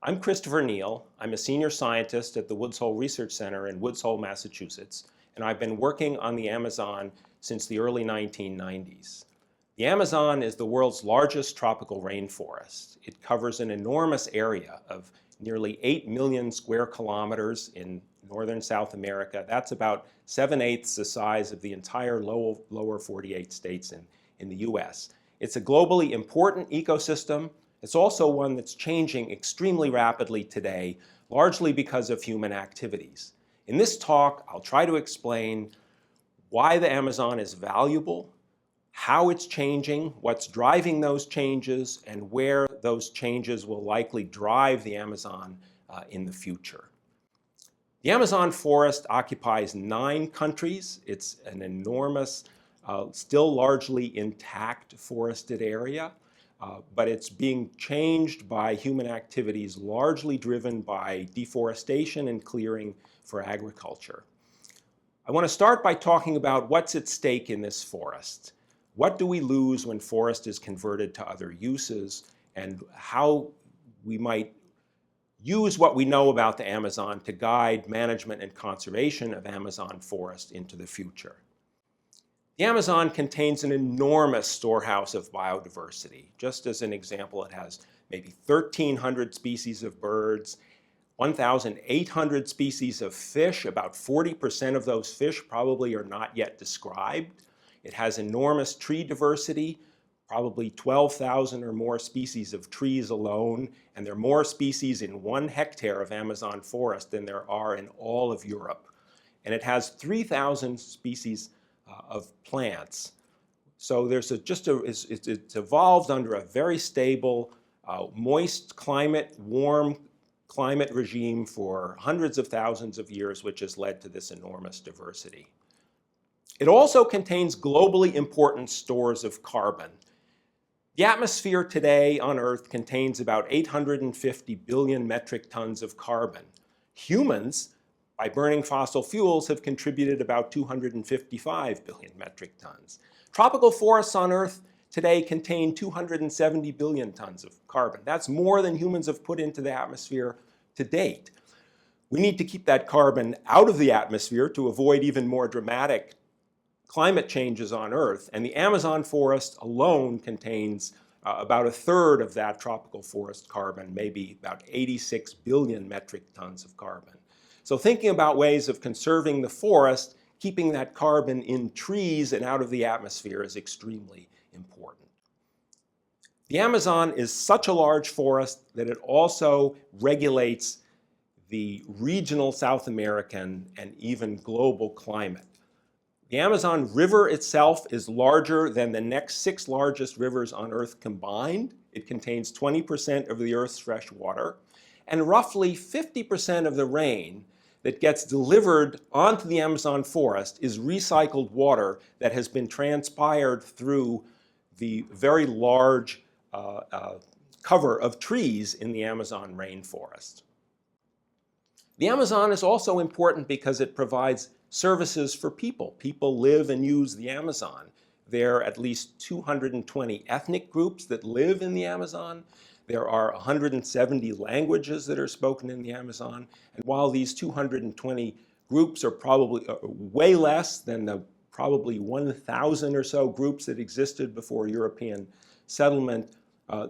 I'm Christopher Neill. I'm a senior scientist at the Woods Hole Research Center in Woods Hole, Massachusetts, and I've been working on the Amazon since the early 1990s. The Amazon is the world's largest tropical rainforest. It covers an enormous area of nearly 8 million square kilometers in northern South America. That's about 7/8 the size of the entire lower 48 states in the US. It's a globally important ecosystem. It's also one that's changing extremely rapidly today, largely because of human activities. In this talk, I'll try to explain why the Amazon is valuable, how it's changing, what's driving those changes, and where those changes will likely drive the Amazon in the future. The Amazon forest occupies 9 countries. It's an enormous, still largely intact forested area. But it's being changed by human activities largely driven by deforestation and clearing for agriculture. I want to start by talking about what's at stake in this forest. What do we lose when forest is converted to other uses, and how we might use what we know about the Amazon to guide management and conservation of Amazon forest into the future. The Amazon contains an enormous storehouse of biodiversity. Just as an example, it has maybe 1,300 species of birds, 1,800 species of fish. About 40% of those fish probably are not yet described. It has enormous tree diversity, probably 12,000 or more species of trees alone, and there are more species in 1 hectare of Amazon forest than there are in all of Europe. And it has 3,000 species of plants. So there's it's evolved under a very stable, moist climate, warm climate regime for hundreds of thousands of years, which has led to this enormous diversity. It also contains globally important stores of carbon. The atmosphere today on Earth contains about 850 billion metric tons of carbon. Humans, by burning fossil fuels, have contributed about 255 billion metric tons. Tropical forests on Earth today contain 270 billion tons of carbon. That's more than humans have put into the atmosphere to date. We need to keep that carbon out of the atmosphere to avoid even more dramatic climate changes on Earth, and the Amazon forest alone contains about 1/3 of that tropical forest carbon, maybe about 86 billion metric tons of carbon. So thinking about ways of conserving the forest, keeping that carbon in trees and out of the atmosphere is extremely important. The Amazon is such a large forest that it also regulates the regional South American and even global climate. The Amazon River itself is larger than the next 6 largest rivers on Earth combined. It contains 20% of the Earth's fresh water, and roughly 50% of the rain that gets delivered onto the Amazon forest is recycled water that has been transpired through the very large cover of trees in the Amazon rainforest. The Amazon is also important because it provides services for people. People live and use the Amazon. There are at least 220 ethnic groups that live in the Amazon. There are 170 languages that are spoken in the Amazon. And while these 220 groups are probably way less than the probably 1,000 or so groups that existed before European settlement,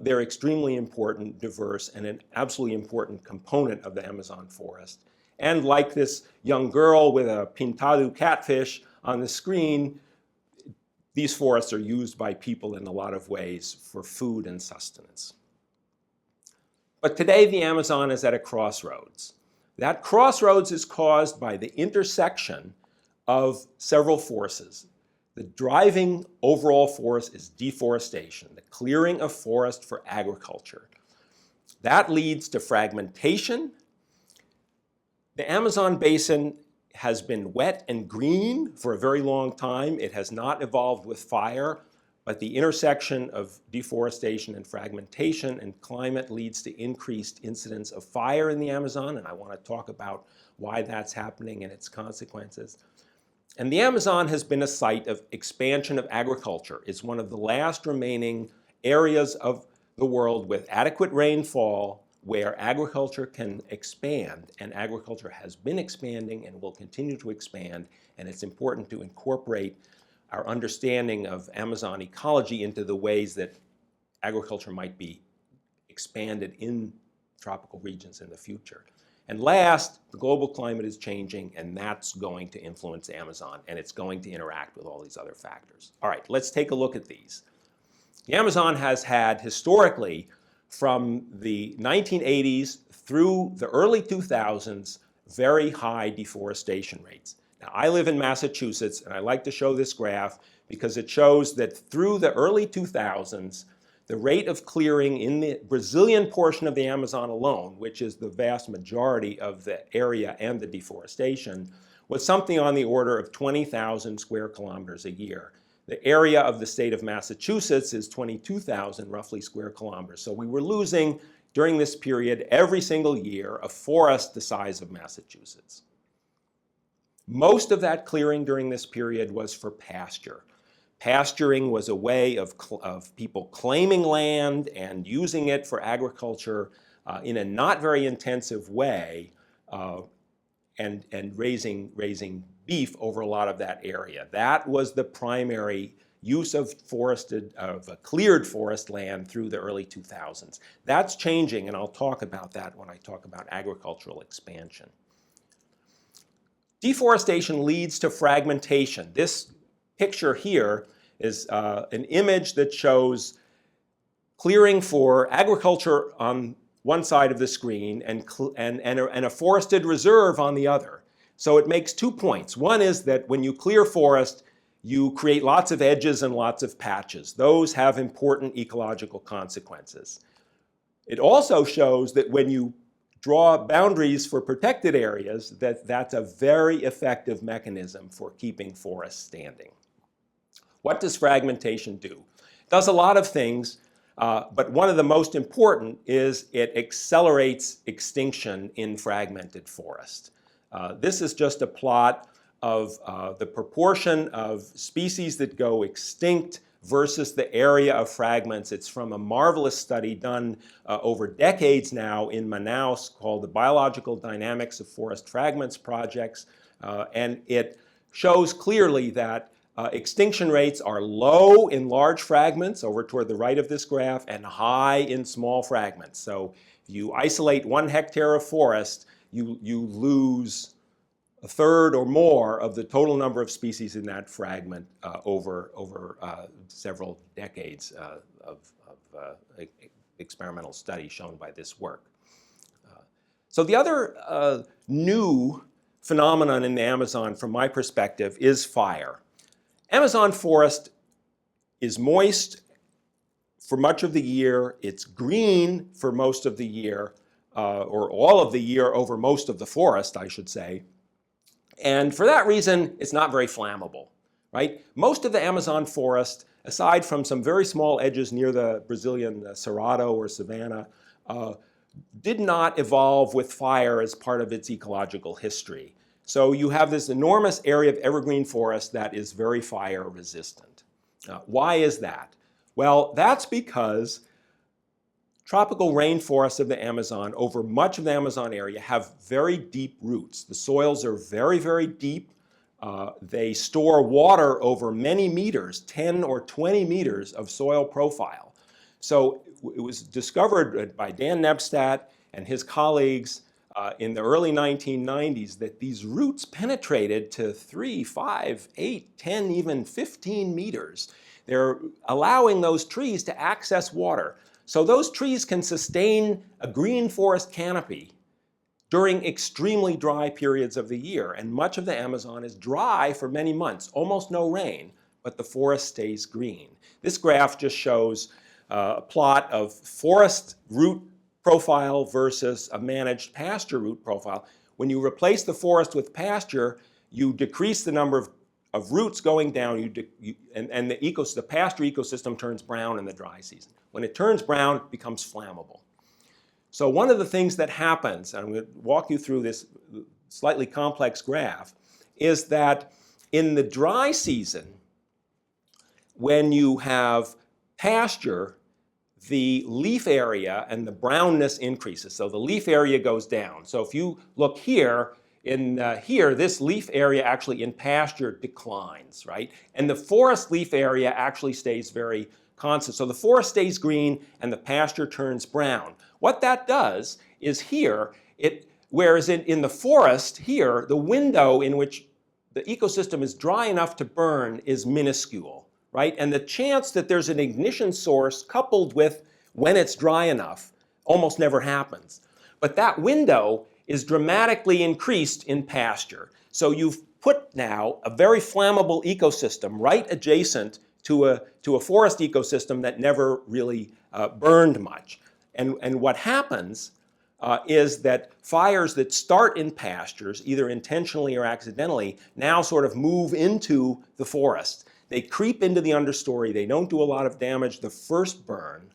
they're extremely important, diverse, and an absolutely important component of the Amazon forest. And like this young girl with a pintado catfish on the screen, these forests are used by people in a lot of ways for food and sustenance. But today the Amazon is at a crossroads. That crossroads is caused by the intersection of several forces. The driving overall force is deforestation, the clearing of forest for agriculture. That leads to fragmentation. The Amazon basin has been wet and green for a very long time. It has not evolved with fire, but the intersection of deforestation and fragmentation and climate leads to increased incidence of fire in the Amazon, and I want to talk about why that's happening and its consequences. And the Amazon has been a site of expansion of agriculture. It's one of the last remaining areas of the world with adequate rainfall where agriculture can expand, and agriculture has been expanding and will continue to expand, and it's important to incorporate our understanding of Amazon ecology into the ways that agriculture might be expanded in tropical regions in the future. And last, the global climate is changing, and that's going to influence the Amazon, and it's going to interact with all these other factors. All right, let's take a look at these. The Amazon has had historically, from the 1980s through the early 2000s, very high deforestation rates. Now, I live in Massachusetts, and I like to show this graph because it shows that through the early 2000s, the rate of clearing in the Brazilian portion of the Amazon alone, which is the vast majority of the area and the deforestation, was something on the order of 20,000 square kilometers a year. The area of the state of Massachusetts is 22,000 roughly square kilometers. So we were losing during this period every single year a forest the size of Massachusetts. Most of that clearing during this period was for pasture. Pasturing was a way of people claiming land and using it for agriculture in a not very intensive way, and raising beef over a lot of that area. That was the primary use of cleared forest land through the early 2000s. That's changing, and I'll talk about that when I talk about agricultural expansion. Deforestation leads to fragmentation. This picture here is an image that shows clearing for agriculture on one side of the screen and a forested reserve on the other. So it makes 2 points. One is that when you clear forest, you create lots of edges and lots of patches. Those have important ecological consequences. It also shows that when you draw boundaries for protected areas, that's a very effective mechanism for keeping forests standing. What does fragmentation do? It does a lot of things, but one of the most important is it accelerates extinction in fragmented forest. This is just a plot of the proportion of species that go extinct versus the area of fragments. It's from a marvelous study done over decades now in Manaus called the Biological Dynamics of Forest Fragments Projects, and it shows clearly that extinction rates are low in large fragments over toward the right of this graph and high in small fragments. So if you isolate 1 hectare of forest, you lose a third or more of the total number of species in that fragment over several decades of experimental study shown by this work. So the other new phenomenon in the Amazon, from my perspective, is fire. Amazon forest is moist for much of the year. It's green for most of the year, or all of the year over most of the forest, I should say. And for that reason, it's not very flammable, right? Most of the Amazon forest, aside from some very small edges near the Brazilian Cerrado or savanna, did not evolve with fire as part of its ecological history. So you have this enormous area of evergreen forest that is very fire resistant. Why is that? Well, that's because tropical rainforests of the Amazon over much of the Amazon area have very deep roots. The soils are very, very deep. They store water over many meters, 10 or 20 meters of soil profile. So it was discovered by Dan Nebstadt and his colleagues in the early 1990s that these roots penetrated to 3, 5, 8, 10, even 15 meters. They're allowing those trees to access water. So those trees can sustain a green forest canopy during extremely dry periods of the year. And much of the Amazon is dry for many months, almost no rain, but the forest stays green. This graph just shows a plot of forest root profile versus a managed pasture root profile. When you replace the forest with pasture, you decrease the number of roots going down, and the pasture ecosystem turns brown in the dry season. When it turns brown, it becomes flammable. So one of the things that happens, and I'm going to walk you through this slightly complex graph, is that in the dry season, when you have pasture, the leaf area and the brownness increases. So the leaf area goes down. So if you look here, here, this leaf area actually in pasture declines, right? And the forest leaf area actually stays very constant. So the forest stays green and the pasture turns brown. What that does is here, whereas in the forest here, the window in which the ecosystem is dry enough to burn is minuscule, right? And the chance that there's an ignition source coupled with when it's dry enough almost never happens. But that window is dramatically increased in pasture. So you've put now a very flammable ecosystem right adjacent to a forest ecosystem that never really burned much. And what happens is that fires that start in pastures, either intentionally or accidentally, now sort of move into the forest. They creep into the understory. They don't do a lot of damage the first burn,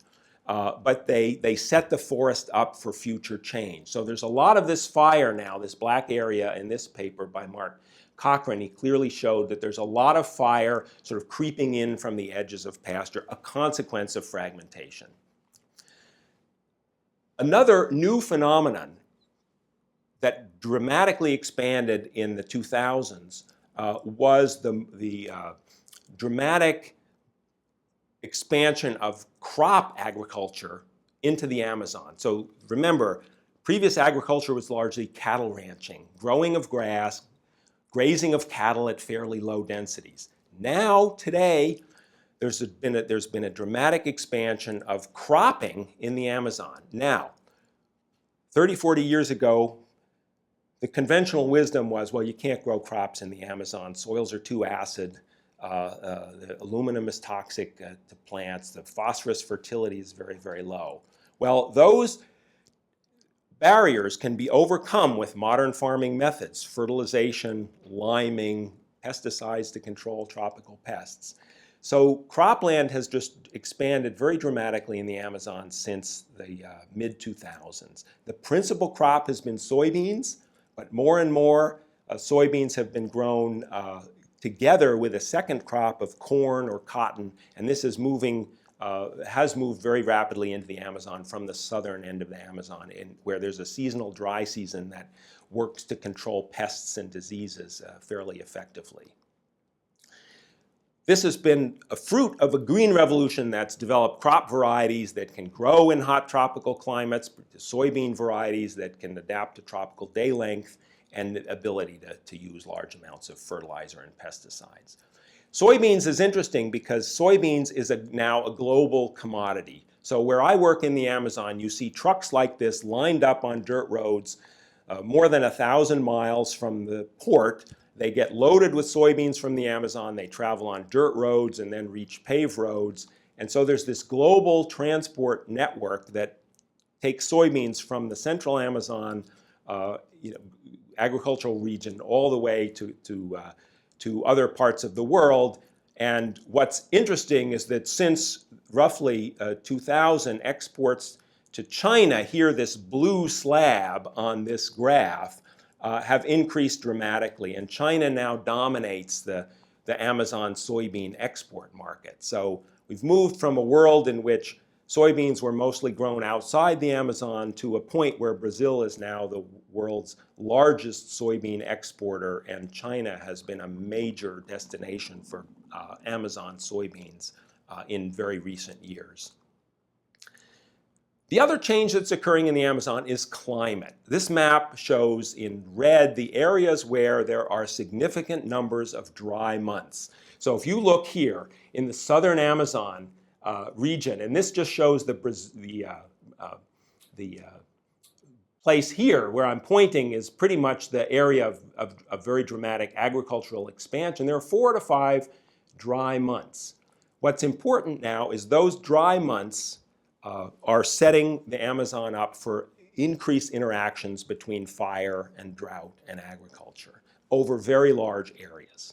but they set the forest up for future change. So there's a lot of this fire now, this black area in this paper by Mark Cochran. He clearly showed that there's a lot of fire sort of creeping in from the edges of pasture, a consequence of fragmentation. Another new phenomenon that dramatically expanded in the 2000s was the dramatic expansion of crop agriculture into the Amazon. So remember, previous agriculture was largely cattle ranching, growing of grass, grazing of cattle at fairly low densities. Now, today, there's been a dramatic expansion of cropping in the Amazon. Now, 30, 40 years ago, the conventional wisdom was, well, you can't grow crops in the Amazon. Soils are too acid. The aluminum is toxic to plants. The phosphorus fertility is very, very low. Well, those barriers can be overcome with modern farming methods: fertilization, liming, pesticides to control tropical pests. So cropland has just expanded very dramatically in the Amazon since the mid-2000s. The principal crop has been soybeans, but more and more soybeans have been grown together with a second crop of corn or cotton, and this is has moved very rapidly into the Amazon from the southern end of the Amazon, where there's a seasonal dry season that works to control pests and diseases fairly effectively. This has been a fruit of a green revolution that's developed crop varieties that can grow in hot tropical climates, soybean varieties that can adapt to tropical day length, and the ability to use large amounts of fertilizer and pesticides. Soybeans is interesting because soybeans is now a global commodity. So where I work in the Amazon, you see trucks like this lined up on dirt roads more than 1,000 miles from the port. They get loaded with soybeans from the Amazon. They travel on dirt roads and then reach paved roads. And so there's this global transport network that takes soybeans from the central Amazon agricultural region all the way to other parts of the world. And what's interesting is that since roughly 2000, exports to China, here this blue slab on this graph, have increased dramatically. And China now dominates the Amazon soybean export market. So we've moved from a world in which soybeans were mostly grown outside the Amazon to a point where Brazil is now the world's largest soybean exporter, and China has been a major destination for Amazon soybeans in very recent years. The other change that's occurring in the Amazon is climate. This map shows in red the areas where there are significant numbers of dry months. So if you look here in the southern Amazon region, and this just shows the place here where I'm pointing is pretty much the area of very dramatic agricultural expansion. There are 4 to 5 dry months. What's important now is those dry months are setting the Amazon up for increased interactions between fire and drought and agriculture over very large areas.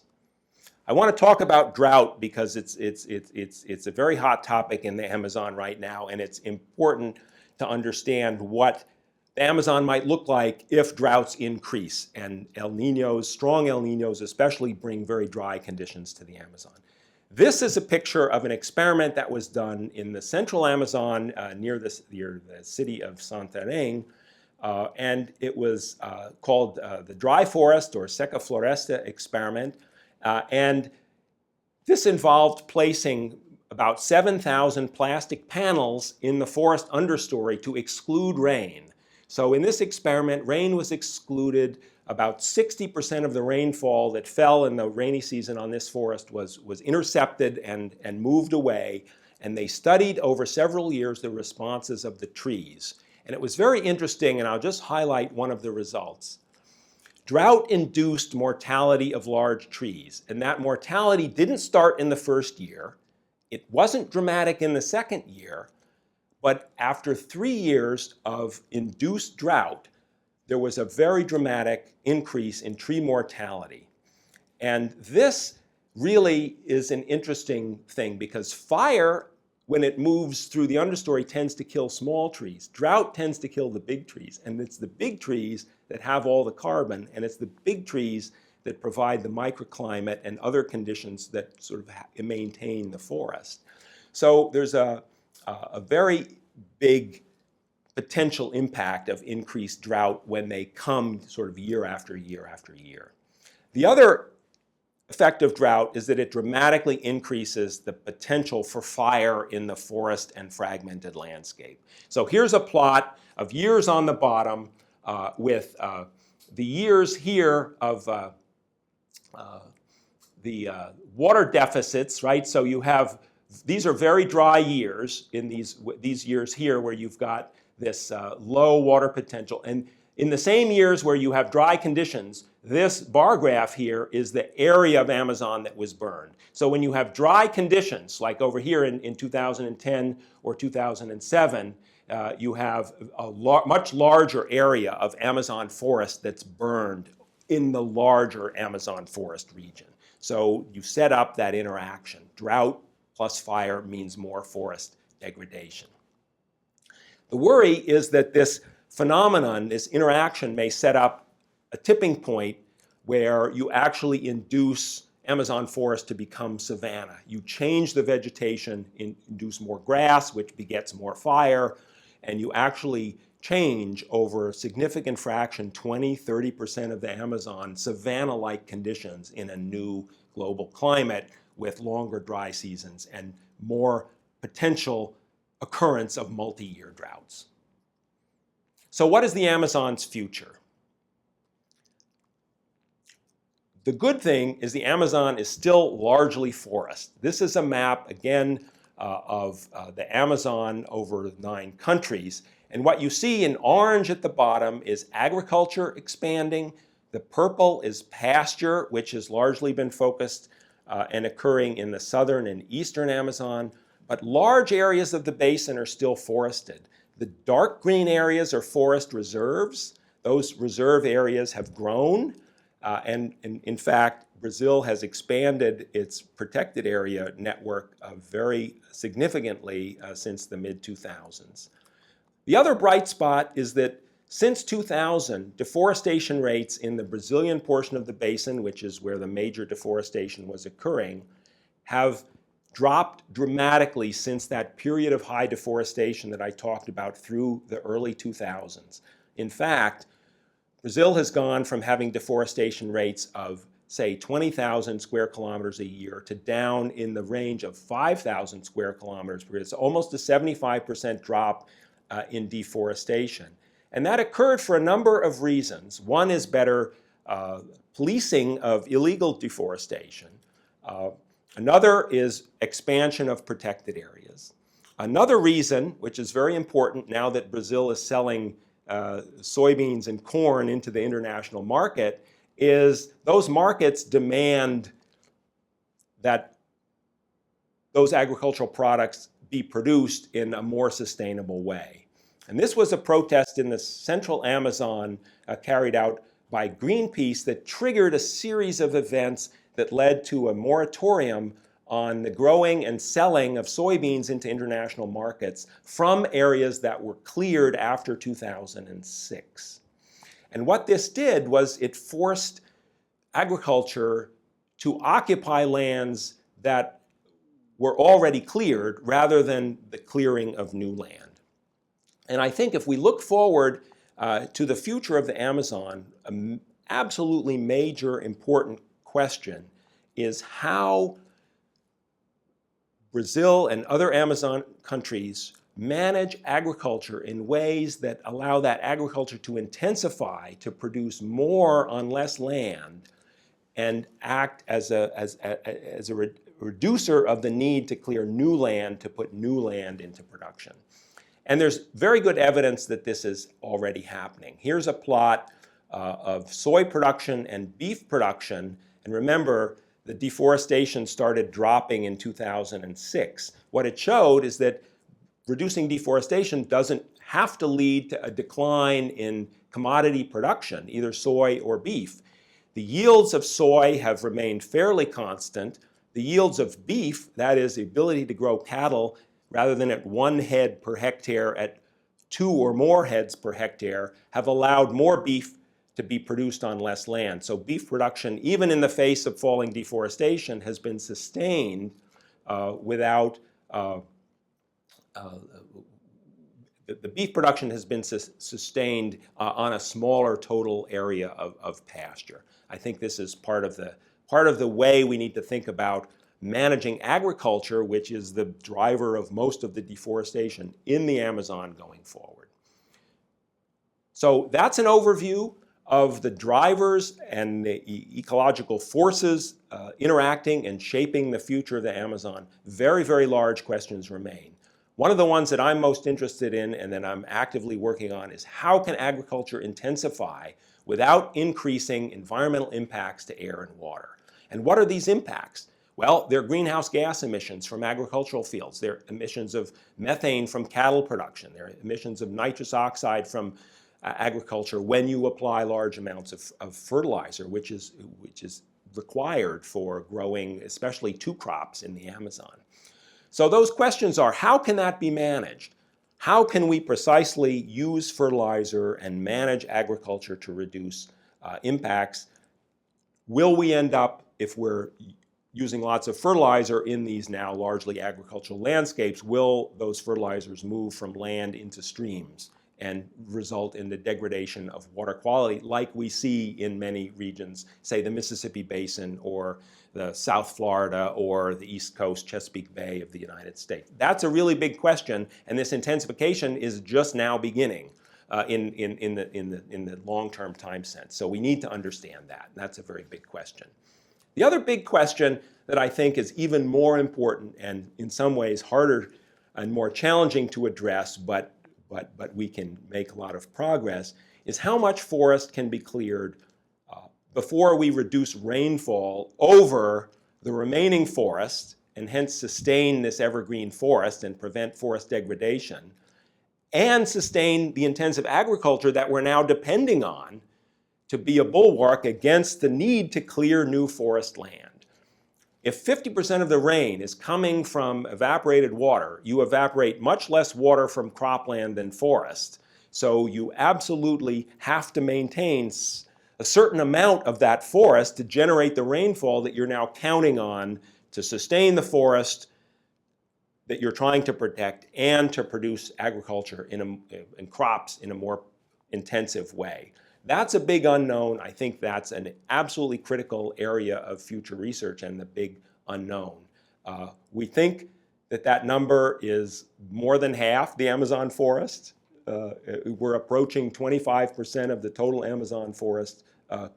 I want to talk about drought because it's a very hot topic in the Amazon right now, and it's important to understand what the Amazon might look like if droughts increase, and El Niños, strong El Niños especially, bring very dry conditions to the Amazon. This is a picture of an experiment that was done in the central Amazon near the city of Santarém, and it was called the dry forest or seca floresta experiment, and this involved placing about 7,000 plastic panels in the forest understory to exclude rain. So in this experiment, rain was excluded. About 60% of the rainfall that fell in the rainy season on this forest was intercepted and moved away. And they studied over several years the responses of the trees. And it was very interesting, and I'll just highlight one of the results. Drought-induced mortality of large trees. And that mortality didn't start in the first year. It wasn't dramatic in the second year. But after 3 years of induced drought, there was a very dramatic increase in tree mortality. And this really is an interesting thing because fire, when it moves through the understory, tends to kill small trees. Drought tends to kill the big trees. And it's the big trees that have all the carbon, and it's the big trees that provide the microclimate and other conditions that sort of maintain the forest. So there's a very big potential impact of increased drought when they come sort of year after year after year. The other effect of drought is that it dramatically increases the potential for fire in the forest and fragmented landscape. So here's a plot of years on the bottom with the years here of the water deficits, right? So you have, these are very dry years in these years here where you've got this low water potential. And in the same years where you have dry conditions, this bar graph here is the area of Amazon that was burned. So when you have dry conditions, like over here in 2010 or 2007, you have a much larger area of Amazon forest that's burned in the larger Amazon forest region. So you set up that interaction. Drought plus fire means more forest degradation. The worry is that this phenomenon, this interaction, may set up a tipping point where you actually induce Amazon forest to become savanna. You change the vegetation, induce more grass, which begets more fire, and you actually change over a significant fraction, 20–30% of the Amazon, savanna-like conditions in a new global climate with longer dry seasons and more potential occurrence of multi-year droughts. So what is the Amazon's future? The good thing is the Amazon is still largely forest. This is a map, again, of the Amazon over 9 countries. And what you see in orange at the bottom is agriculture expanding. The purple is pasture, which has largely been focused and occurring in the southern and eastern Amazon. But large areas of the basin are still forested. The dark green areas are forest reserves. Those reserve areas have grown. And in fact, Brazil has expanded its protected area network very significantly since the mid-2000s. The other bright spot is that since 2000, deforestation rates in the Brazilian portion of the basin, which is where the major deforestation was occurring, have dropped dramatically since that period of high deforestation that I talked about through the early 2000s. In fact, Brazil has gone from having deforestation rates of, say, 20,000 square kilometers a year to down in the range of 5,000 square kilometers per year. It's almost a 75% drop in deforestation. And that occurred for a number of reasons. One is better policing of illegal deforestation. Another is expansion of protected areas. Another reason, which is very important now that Brazil is selling soybeans and corn into the international market, is those markets demand that those agricultural products be produced in a more sustainable way. And this was a protest in the central Amazon carried out by Greenpeace that triggered a series of events that led to a moratorium on the growing and selling of soybeans into international markets from areas that were cleared after 2006. And what this did was it forced agriculture to occupy lands that were already cleared rather than the clearing of new land. And I think if we look forward to the future of the Amazon, an absolutely major important question is how Brazil and other Amazon countries manage agriculture in ways that allow that agriculture to intensify, to produce more on less land, and act as a reducer of the need to clear new land, to put new land into production. And there's very good evidence that this is already happening. Here's a plot of soy production and beef production. And remember, the deforestation started dropping in 2006. What it showed is that reducing deforestation doesn't have to lead to a decline in commodity production, either soy or beef. The yields of soy have remained fairly constant. The yields of beef, that is, the ability to grow cattle rather than at 1 head per hectare, at 2 or more heads per hectare, have allowed more beef to be produced on less land. So beef production, even in the face of falling deforestation, has been sustained without the beef production has been sustained on a smaller total area of pasture. I think this is part of the way we need to think about managing agriculture, which is the driver of most of the deforestation in the Amazon going forward. So that's an overview of the drivers and the ecological forces interacting and shaping the future of the Amazon. Very, very large questions remain. One of the ones that I'm most interested in and that I'm actively working on is how can agriculture intensify without increasing environmental impacts to air and water? And what are these impacts? Well, they're greenhouse gas emissions from agricultural fields. They're emissions of methane from cattle production. They're emissions of nitrous oxide from agriculture when you apply large amounts of fertilizer, which is required for growing especially 2 crops in the Amazon. So those questions are, how can that be managed? How can we precisely use fertilizer and manage agriculture to reduce impacts? Will we end up, if we're using lots of fertilizer in these now largely agricultural landscapes, will those fertilizers move from land into streams and result in the degradation of water quality like we see in many regions, say the Mississippi Basin or the South Florida or the East Coast, Chesapeake Bay of the United States? That's a really big question, and this intensification is just now beginning in the long-term time sense. So we need to understand that. That's a very big question. The other big question that I think is even more important and in some ways harder and more challenging to address, but we can make a lot of progress, is how much forest can be cleared before we reduce rainfall over the remaining forest and hence sustain this evergreen forest and prevent forest degradation and sustain the intensive agriculture that we're now depending on to be a bulwark against the need to clear new forest land. If 50% of the rain is coming from evaporated water, you evaporate much less water from cropland than forest. So you absolutely have to maintain a certain amount of that forest to generate the rainfall that you're now counting on to sustain the forest that you're trying to protect and to produce agriculture and crops in a more intensive way. That's a big unknown. I think that's an absolutely critical area of future research and the big unknown. We think that number is more than half the Amazon forest. We're approaching 25% of the total Amazon forest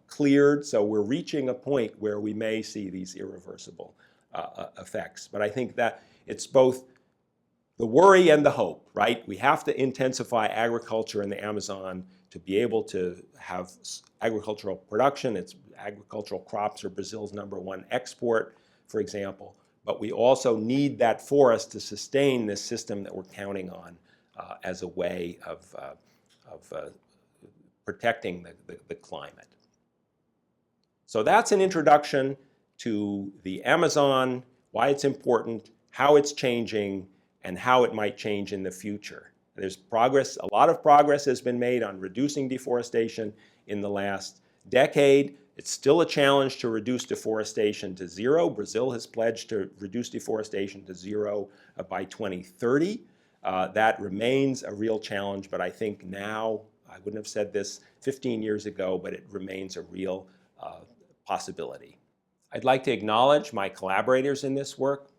cleared, so we're reaching a point where we may see these irreversible effects. But I think that it's both the worry and the hope, right? We have to intensify agriculture in the Amazon to be able to have agricultural production. Agricultural crops are Brazil's #1 export, for example. But we also need that forest to sustain this system that we're counting on as a way of protecting the climate. So that's an introduction to the Amazon, why it's important, how it's changing, and how it might change in the future. There's progress, a lot of progress has been made on reducing deforestation in the last decade. It's still a challenge to reduce deforestation to zero. Brazil has pledged to reduce deforestation to zero by 2030. That remains a real challenge, but I think now, I wouldn't have said this 15 years ago, but it remains a real possibility. I'd like to acknowledge my collaborators in this work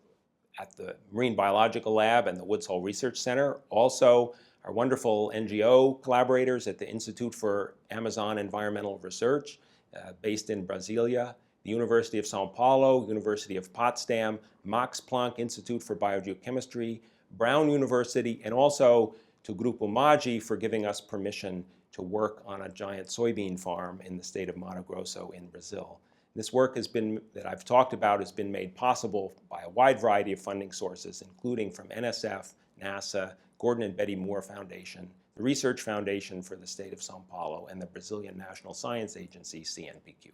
at the Marine Biological Lab and the Woods Hole Research Center. Also, our wonderful NGO collaborators at the Institute for Amazon Environmental Research, based in Brasilia, the University of Sao Paulo, University of Potsdam, Max Planck Institute for Biogeochemistry, Brown University, and also to Grupo Maggi for giving us permission to work on a giant soybean farm in the state of Mato Grosso in Brazil. This work that I've talked about has been made possible by a wide variety of funding sources, including from NSF, NASA, Gordon and Betty Moore Foundation, the Research Foundation for the state of Sao Paulo, and the Brazilian National Science Agency, CNPq.